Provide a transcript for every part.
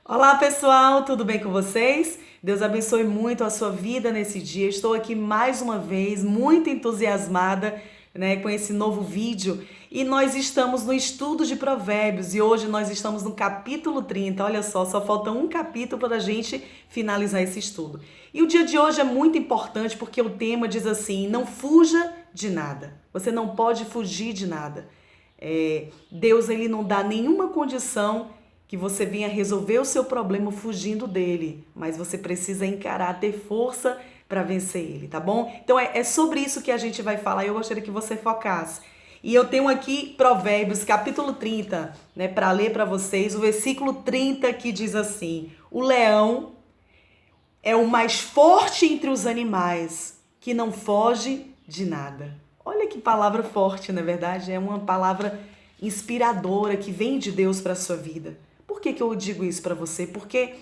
Olá pessoal, tudo bem com vocês? Deus abençoe muito a sua vida nesse dia. Estou aqui mais uma vez, muito entusiasmada, com esse novo vídeo. E nós estamos no estudo de Provérbios e hoje nós estamos no capítulo 30. Olha só falta um capítulo para a gente finalizar esse estudo. E o dia de hoje é muito importante porque o tema diz assim: não fuja de nada. Você não pode fugir de nada. Deus ele não dá nenhuma condição que você venha resolver o seu problema fugindo dele, mas você precisa encarar, ter força para vencer ele, tá bom? Então é sobre isso que a gente vai falar e eu gostaria que você focasse. E eu tenho aqui Provérbios, capítulo 30, para ler para vocês, o versículo 30 que diz assim: o leão é o mais forte entre os animais, que não foge de nada. Olha que palavra forte, na verdade, é uma palavra inspiradora que vem de Deus para a sua vida. Por que eu digo isso para você? Porque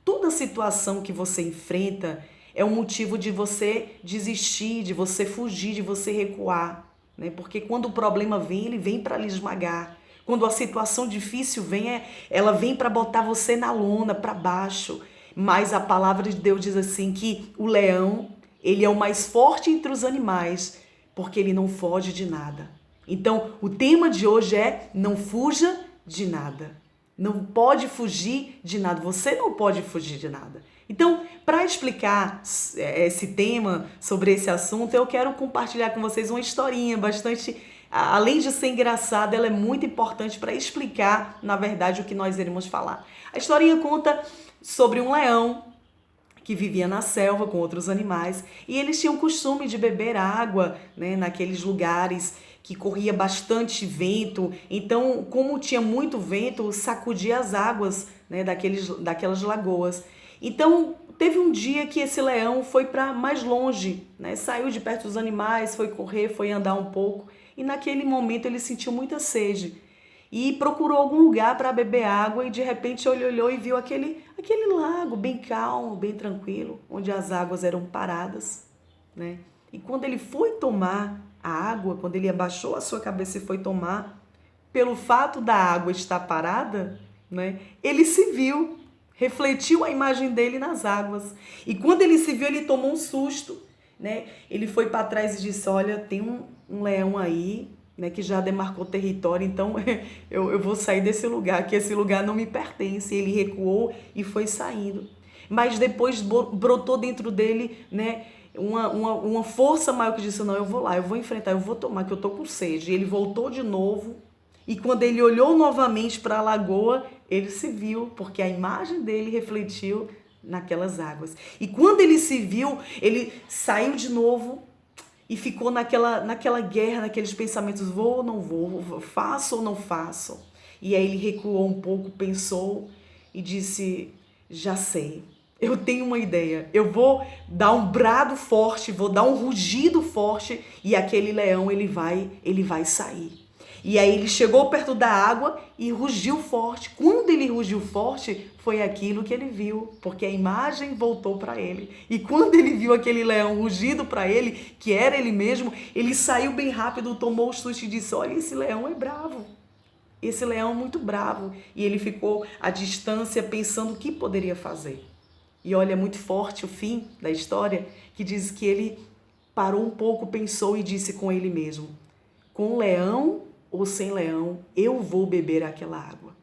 toda situação que você enfrenta é um motivo de você desistir, de você fugir, de você recuar, Porque quando o problema vem, ele vem para lhe esmagar. Quando a situação difícil vem, ela vem para botar você na lona, para baixo. Mas a palavra de Deus diz assim que o leão, ele é o mais forte entre os animais, porque ele não foge de nada. Então, o tema de hoje é: não fuja de nada. Não pode fugir de nada. Você não pode fugir de nada. Então, para explicar esse tema, sobre esse assunto, eu quero compartilhar com vocês uma historinha bastante, além de ser engraçada, ela é muito importante para explicar, na verdade, o que nós iremos falar. A historinha conta sobre um leão que vivia na selva com outros animais e eles tinham o costume de beber água, naqueles lugares que corria bastante vento. Então, como tinha muito vento, sacudia as águas, daquelas lagoas. Então, teve um dia que esse leão foi para mais longe, saiu de perto dos animais, foi correr, foi andar um pouco e naquele momento ele sentiu muita sede e procurou algum lugar para beber água e de repente ele olhou e viu aquele lago bem calmo, bem tranquilo, onde as águas eram paradas, E quando ele foi tomar a água, quando ele abaixou a sua cabeça e foi tomar, pelo fato da água estar parada, ele se viu, refletiu a imagem dele nas águas. E quando ele se viu, ele tomou um susto, Ele foi para trás e disse: olha, tem um leão aí, que já demarcou território, então eu vou sair desse lugar, que esse lugar não me pertence. Ele recuou e foi saindo. Mas depois brotou dentro dele, uma força maior que disse: não, eu vou lá, eu vou enfrentar, eu vou tomar, que eu tô com sede. E ele voltou de novo e quando ele olhou novamente para a lagoa, ele se viu, porque a imagem dele refletiu naquelas águas. E quando ele se viu, ele saiu de novo e ficou naquela guerra, naqueles pensamentos: vou ou não vou, faço ou não faço. E aí ele recuou um pouco, pensou e disse: já sei, eu tenho uma ideia, eu vou dar um brado forte, vou dar um rugido forte e aquele leão ele vai sair. E aí ele chegou perto da água e rugiu forte. Quando ele rugiu forte, foi aquilo que ele viu, porque a imagem voltou para ele. E quando ele viu aquele leão rugido para ele, que era ele mesmo, ele saiu bem rápido, tomou o susto e disse: olha, esse leão é bravo. Esse leão é muito bravo. E ele ficou à distância pensando o que poderia fazer. E olha, é muito forte o fim da história, que diz que ele parou um pouco, pensou e disse com ele mesmo: com leão ou sem leão, eu vou beber aquela água.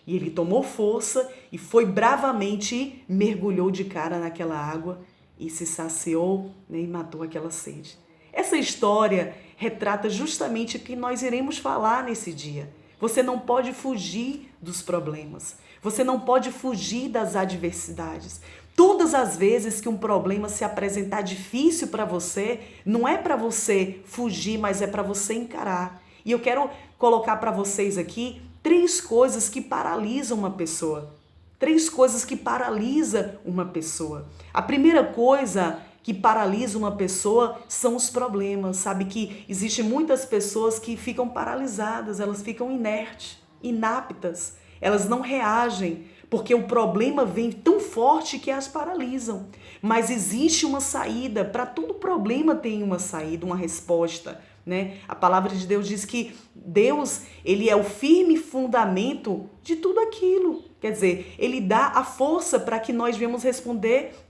E ele tomou força e foi bravamente, mergulhou de cara naquela água e se saciou, e matou aquela sede. Essa história retrata justamente o que nós iremos falar nesse dia. Você não pode fugir dos problemas. Você não pode fugir das adversidades. Todas as vezes que um problema se apresentar difícil para você, não é para você fugir, mas é para você encarar. E eu quero colocar para vocês aqui 3 coisas que paralisam uma pessoa. 3 coisas que paralisam uma pessoa. A primeira coisa que paralisa uma pessoa são os problemas. Sabe que existem muitas pessoas que ficam paralisadas, elas ficam inertes, inaptas, elas não reagem, porque o problema vem tão forte que as paralisam. Mas existe uma saída, para todo problema tem uma saída, uma resposta. né? A palavra de Deus diz que Deus, ele é o firme fundamento de tudo aquilo. Quer dizer, ele dá a força para que nós venhamos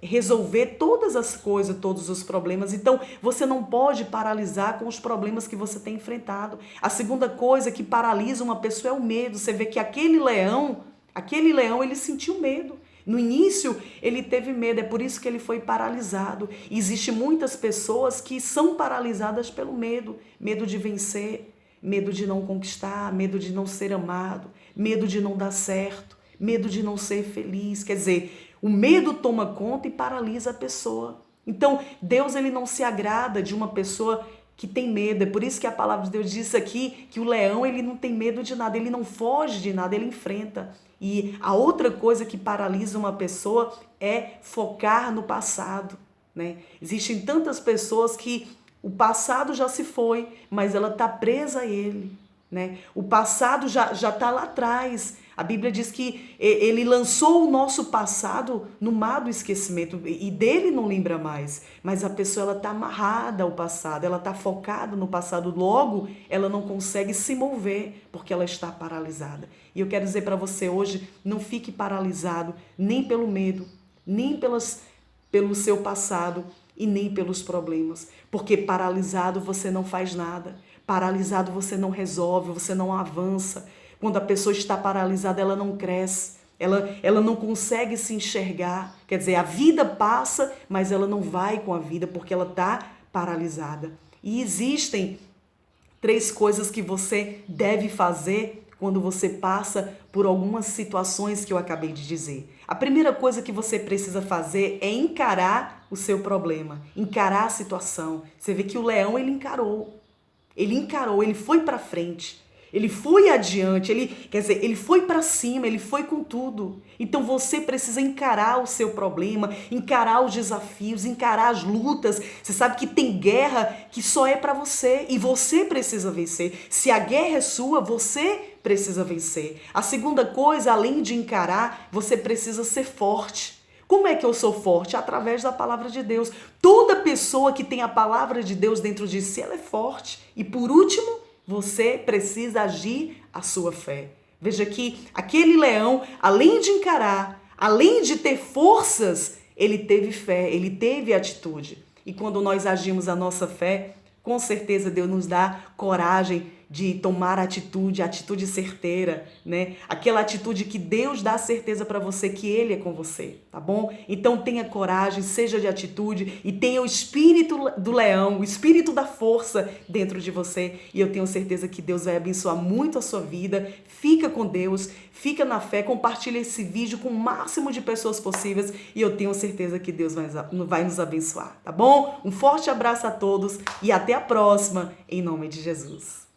resolver todas as coisas, todos os problemas. Então, você não pode paralisar com os problemas que você tem enfrentado. A segunda coisa que paralisa uma pessoa é o medo. Você vê que aquele leão, ele sentiu medo. No início, ele teve medo, é por isso que ele foi paralisado. Existem muitas pessoas que são paralisadas pelo medo. Medo de vencer, medo de não conquistar, medo de não ser amado, medo de não dar certo, medo de não ser feliz. Quer dizer, o medo toma conta e paralisa a pessoa. Então, Deus, ele não se agrada de uma pessoa que tem medo. É por isso que a palavra de Deus diz aqui que o leão, ele não tem medo de nada, ele não foge de nada, ele enfrenta. E a outra coisa que paralisa uma pessoa é focar no passado, né? Existem tantas pessoas que o passado já se foi, mas ela está presa a ele, né? O passado já está lá atrás. A Bíblia diz que ele lançou o nosso passado no mar do esquecimento e dele não lembra mais. Mas a pessoa, ela está amarrada ao passado, ela está focada no passado. Logo, ela não consegue se mover porque ela está paralisada. E eu quero dizer para você hoje, não fique paralisado nem pelo medo, nem pelo seu passado e nem pelos problemas. Porque paralisado você não faz nada. Paralisado você não resolve, você não avança. Quando a pessoa está paralisada, ela não cresce, ela não consegue se enxergar. Quer dizer, a vida passa, mas ela não vai com a vida porque ela está paralisada. E existem 3 coisas que você deve fazer quando você passa por algumas situações que eu acabei de dizer. A primeira coisa que você precisa fazer é encarar o seu problema, encarar a situação. Você vê que o leão, ele encarou, ele foi para frente. Ele foi adiante, ele foi para cima, ele foi com tudo. Então você precisa encarar o seu problema, encarar os desafios, encarar as lutas. Você sabe que tem guerra que só é para você e você precisa vencer. Se a guerra é sua, você precisa vencer. A segunda coisa, além de encarar, você precisa ser forte. Como é que eu sou forte? Através da palavra de Deus. Toda pessoa que tem a palavra de Deus dentro de si, ela é forte. E por último, você precisa agir a sua fé. Veja que aquele leão, além de encarar, além de ter forças, ele teve fé, ele teve atitude. E quando nós agimos a nossa fé, com certeza Deus nos dá coragem de tomar atitude certeira, né? Aquela atitude que Deus dá certeza para você que Ele é com você, tá bom? Então tenha coragem, seja de atitude e tenha o espírito do leão, o espírito da força dentro de você. E eu tenho certeza que Deus vai abençoar muito a sua vida. Fica com Deus, fica na fé, compartilha esse vídeo com o máximo de pessoas possíveis e eu tenho certeza que Deus vai nos abençoar, tá bom? Um forte abraço a todos e até a próxima, em nome de Jesus.